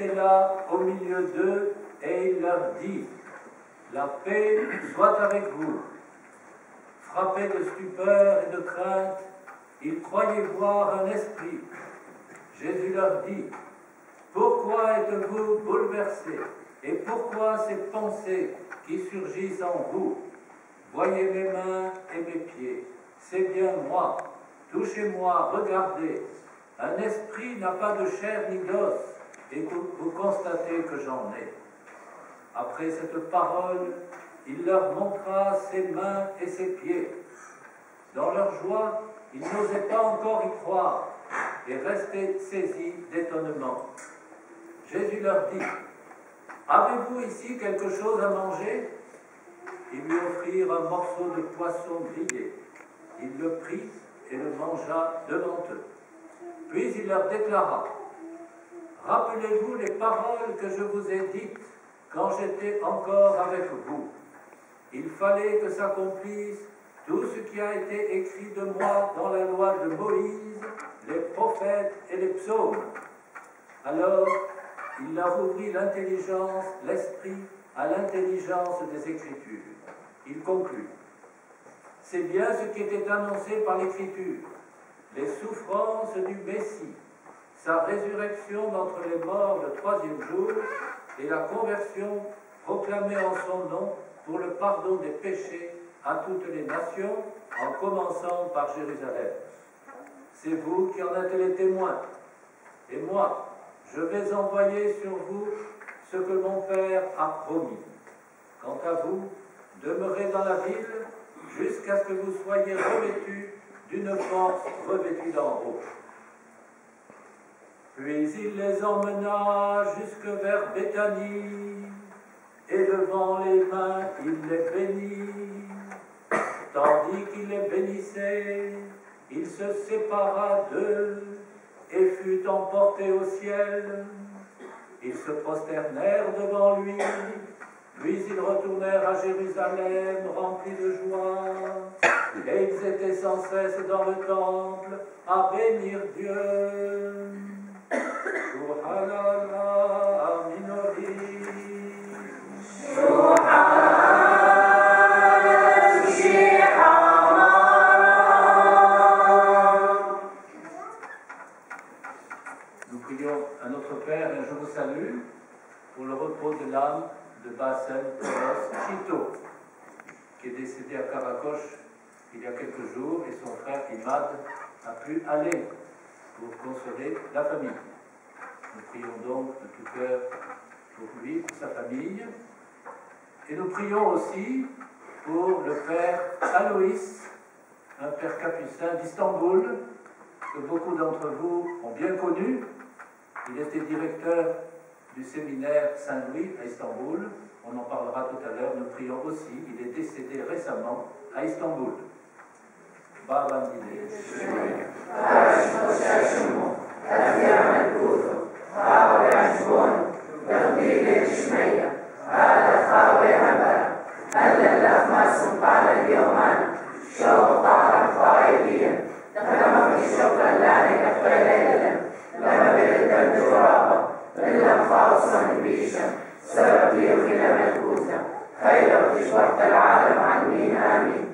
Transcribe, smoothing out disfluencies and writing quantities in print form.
était là au milieu d'eux et il leur dit, « La paix soit avec vous. » Frappés de stupeur et de crainte, ils croyaient voir un esprit. Jésus leur dit, « Pourquoi êtes-vous bouleversés et pourquoi ces pensées qui surgissent en vous? Voyez mes mains et mes pieds, c'est bien moi. Touchez-moi, regardez. Un esprit n'a pas de chair ni d'os, et vous constatez que j'en ai. » Après cette parole, il leur montra ses mains et ses pieds. Dans leur joie, ils n'osaient pas encore y croire et restaient saisis d'étonnement. Jésus leur dit, « Avez-vous ici quelque chose à manger ?» Ils lui offrirent un morceau de poisson grillé. Il le prit et le mangea devant eux. Puis il leur déclara, « Rappelez-vous les paroles que je vous ai dites quand j'étais encore avec vous. Il fallait que s'accomplisse tout ce qui a été écrit de moi dans la loi de Moïse, les prophètes et les psaumes. » Alors, il leur ouvrit l'intelligence, l'esprit, à l'intelligence des Écritures. Il conclut, « C'est bien ce qui était annoncé par l'Écriture, les souffrances du Messie, sa résurrection d'entre les morts le 3e jour et la conversion proclamée en son nom pour le pardon des péchés à toutes les nations, en commençant par Jérusalem. C'est vous qui en êtes les témoins. Et moi, je vais envoyer sur vous ce que mon Père a promis. Quant à vous, demeurez dans la ville jusqu'à ce que vous soyez revêtus d'une force revêtue d'en haut. » Puis il les emmena jusque vers Béthanie, et levant les mains, il les bénit. Tandis qu'il les bénissait, il se sépara d'eux et fut emporté au ciel. Ils se prosternèrent devant lui, puis ils retournèrent à Jérusalem remplis de joie, et ils étaient sans cesse dans le temple à bénir Dieu. Nous prions à notre Père et je vous salue pour le repos de l'âme de Bassem Toros Chito, qui est décédé à Karakoche il y a quelques jours, et son frère Imad a pu aller pour consoler la famille. Nous prions donc de tout cœur pour lui, pour sa famille, et nous prions aussi pour le père Aloïs, un père capucin d'Istanbul, que beaucoup d'entre vous ont bien connu. Il était directeur du séminaire Saint-Louis à Istanbul. On en parlera tout à l'heure. Nous prions aussi. Il est décédé récemment à Istanbul. Babandine. سبب لي إلى ملكوته خير وتشوق العالم عني آمين